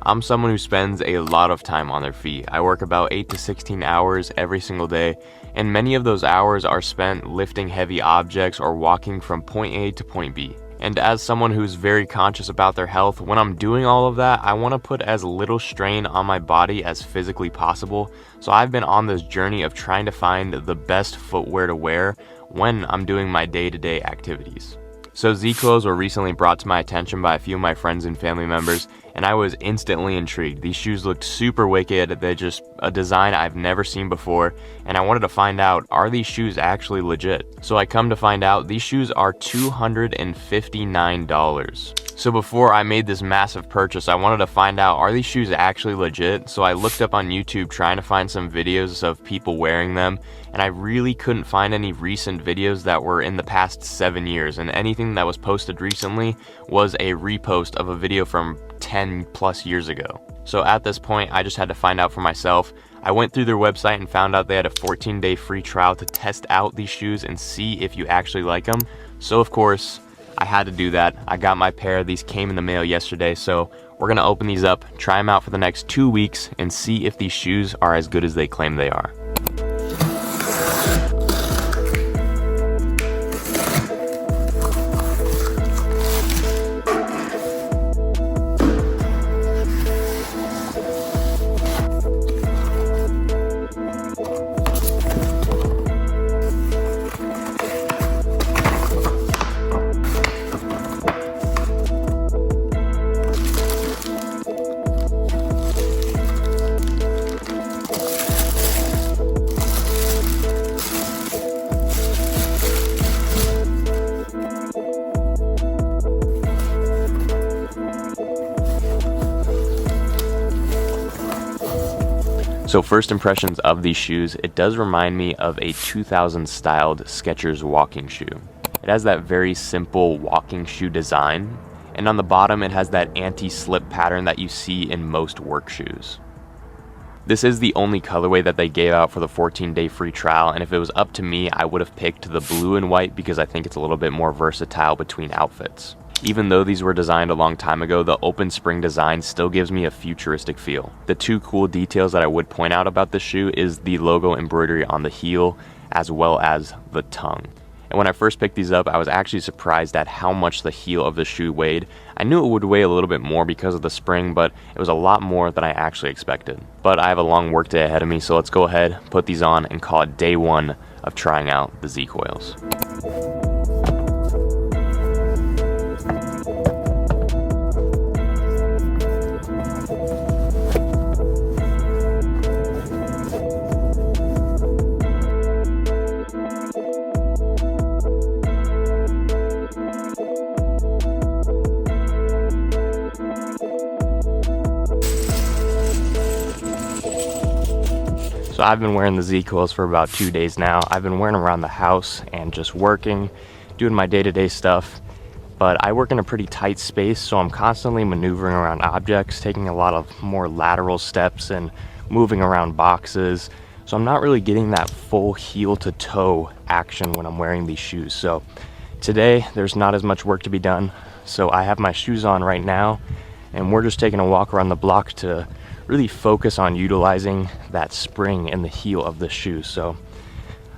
I'm someone who spends a lot of time on their feet. I work about 8 to 16 hours every single day, and many of those hours are spent lifting heavy objects or walking from point A to point B. And as someone who's very conscious about their health, when I'm doing all of that, I want to put as little strain on my body as physically possible. So I've been on this journey of trying to find the best footwear to wear when I'm doing my day-to-day activities. So Z-Coils were recently brought to my attention by a few of my friends and family members, and I was instantly intrigued. These shoes looked super wicked. They're just a design I've never seen before, and I wanted to find out, are these shoes actually legit? So I come to find out these shoes are $259. So before I made this massive purchase, I wanted to find out, are these shoes actually legit? So I looked up on YouTube trying to find some videos of people wearing them, and I really couldn't find any recent videos that were in the past 7 years, and anything that was posted recently was a repost of a video from 10 plus years ago. So at this point, I just had to find out for myself. I went through their website and found out they had a 14-day free trial to test out these shoes and see if you actually like them. So of course, I had to do that. I got my pair. These came in the mail yesterday, so we're gonna open these up, try them out for the next 2 weeks, and see if these shoes are as good as they claim they are. So first impressions of these shoes, it does remind me of a 2000 styled Skechers walking shoe. It has that very simple walking shoe design, and on the bottom it has that anti-slip pattern that you see in most work shoes. This is the only colorway that they gave out for the 14-day free trial, and if it was up to me, I would have picked the blue and white because I think it's a little bit more versatile between outfits. Even though these were designed a long time ago, the open spring design still gives me a futuristic feel. The two cool details that I would point out about this shoe is the logo embroidery on the heel as well as the tongue. And when I first picked these up, I was actually surprised at how much the heel of the shoe weighed. I knew it would weigh a little bit more because of the spring, but it was a lot more than I actually expected. But I have a long work day ahead of me, so let's go ahead, put these on, and call it day one of trying out the Z-Coils. So I've been wearing the Z-Coils for about 2 days now. I've been wearing them around the house and just working, doing my day-to-day stuff. But I work in a pretty tight space, so I'm constantly maneuvering around objects, taking a lot of more lateral steps and moving around boxes. So I'm not really getting that full heel to toe action when I'm wearing these shoes. So today there's not as much work to be done. So I have my shoes on right now, and we're just taking a walk around the block to really focus on utilizing that spring in the heel of the shoe. So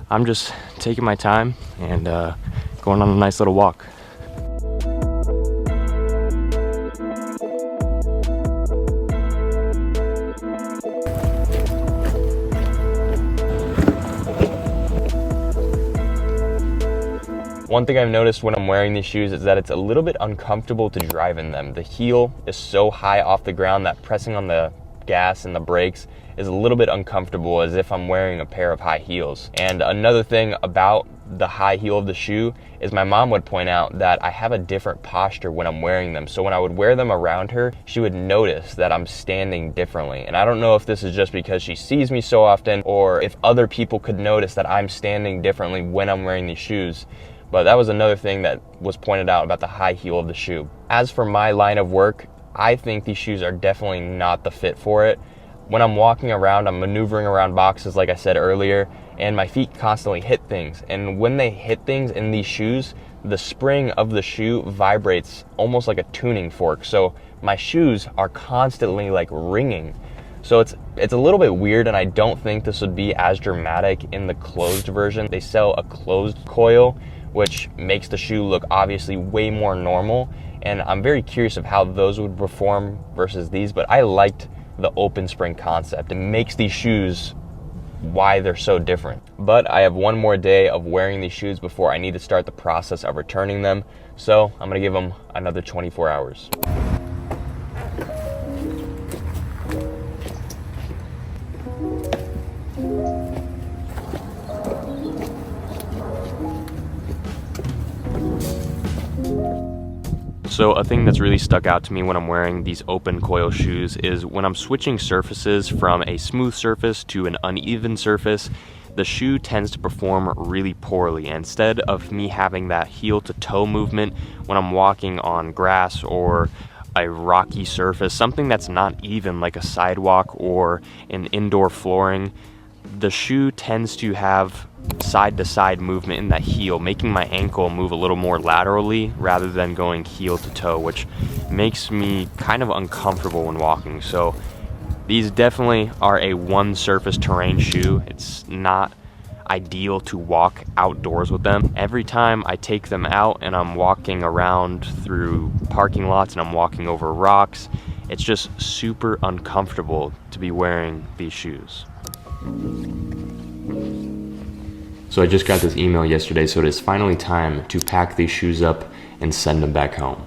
I'm just taking my time and going on a nice little walk. One thing I've noticed when I'm wearing these shoes is that it's a little bit uncomfortable to drive in them. The heel is so high off the ground that pressing on the gas and the brakes is a little bit uncomfortable, as if I'm wearing a pair of high heels. And another thing about the high heel of the shoe is my mom would point out that I have a different posture when I'm wearing them. So when I would wear them around her, she would notice that I'm standing differently. And I don't know if this is just because she sees me so often, or if other people could notice that I'm standing differently when I'm wearing these shoes. But that was another thing that was pointed out about the high heel of the shoe. As for my line of work, I think these shoes are definitely not the fit for it. When I'm walking around, I'm maneuvering around boxes like I said earlier, and my feet constantly hit things. And when they hit things in these shoes, the spring of the shoe vibrates almost like a tuning fork. So my shoes are constantly like ringing. So it's a little bit weird, and I don't think this would be as dramatic in the closed version. They sell a closed coil, which makes the shoe look obviously way more normal. And I'm very curious of how those would perform versus these, but I liked the open spring concept. It makes these shoes why they're so different. But I have one more day of wearing these shoes before I need to start the process of returning them. So I'm gonna give them another 24 hours. So a thing that's really stuck out to me when I'm wearing these open coil shoes is when I'm switching surfaces from a smooth surface to an uneven surface, the shoe tends to perform really poorly. Instead of me having that heel to toe movement when I'm walking on grass or a rocky surface, something that's not even like a sidewalk or an indoor flooring, the shoe tends to have side to side movement in that heel, making my ankle move a little more laterally rather than going heel to toe, which makes me kind of uncomfortable when walking. So these definitely are a one surface terrain shoe. It's not ideal to walk outdoors with them. Every time I take them out and I'm walking around through parking lots and I'm walking over rocks, it's just super uncomfortable to be wearing these shoes. So I just got this email yesterday, so it is finally time to pack these shoes up and send them back home.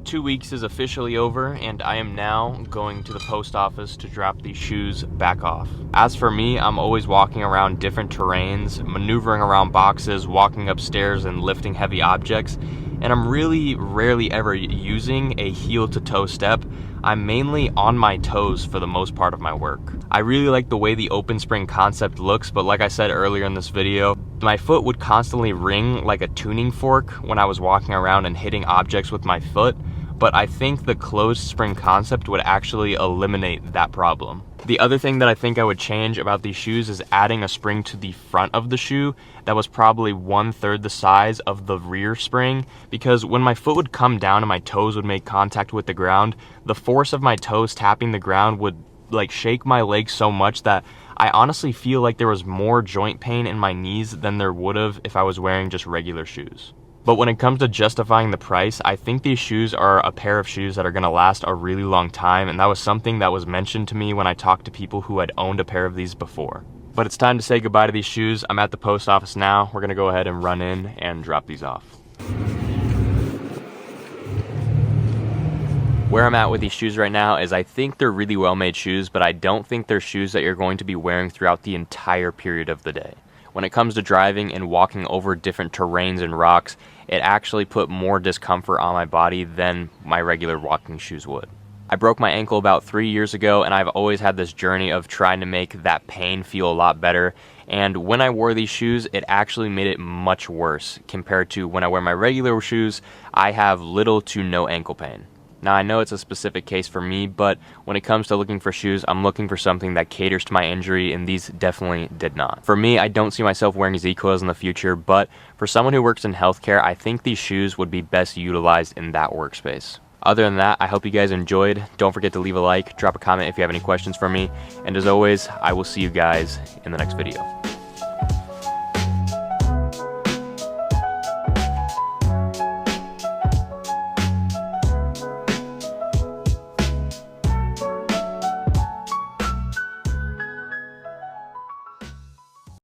Two weeks is officially over, and I am now going to the post office to drop these shoes back off. As for me, I'm always walking around different terrains, maneuvering around boxes, walking upstairs and lifting heavy objects, and I'm really rarely ever using a heel to toe step. I'm mainly on my toes for the most part of my work. I really like the way the open spring concept looks, but like I said earlier in this video, my foot would constantly ring like a tuning fork when I was walking around and hitting objects with my foot. But I think the closed spring concept would actually eliminate that problem. The other thing that I think I would change about these shoes is adding a spring to the front of the shoe that was probably 1/3 the size of the rear spring, because when my foot would come down and my toes would make contact with the ground, the force of my toes tapping the ground would like shake my legs so much that I honestly feel like there was more joint pain in my knees than there would have if I was wearing just regular shoes. But when it comes to justifying the price, I think these shoes are a pair of shoes that are gonna last a really long time, and that was something that was mentioned to me when I talked to people who had owned a pair of these before. But it's time to say goodbye to these shoes. I'm at the post office now. We're gonna go ahead and run in and drop these off. Where I'm at with these shoes right now is I think they're really well-made shoes, but I don't think they're shoes that you're going to be wearing throughout the entire period of the day. When it comes to driving and walking over different terrains and rocks, it actually put more discomfort on my body than my regular walking shoes would. I broke my ankle about 3 years ago, and I've always had this journey of trying to make that pain feel a lot better. And when I wore these shoes, it actually made it much worse compared to when I wear my regular shoes. I have little to no ankle pain. Now, I know it's a specific case for me, but when it comes to looking for shoes, I'm looking for something that caters to my injury, and these definitely did not. For me, I don't see myself wearing Z-Coils in the future, but for someone who works in healthcare, I think these shoes would be best utilized in that workspace. Other than that, I hope you guys enjoyed. Don't forget to leave a like, drop a comment if you have any questions for me, and as always, I will see you guys in the next video.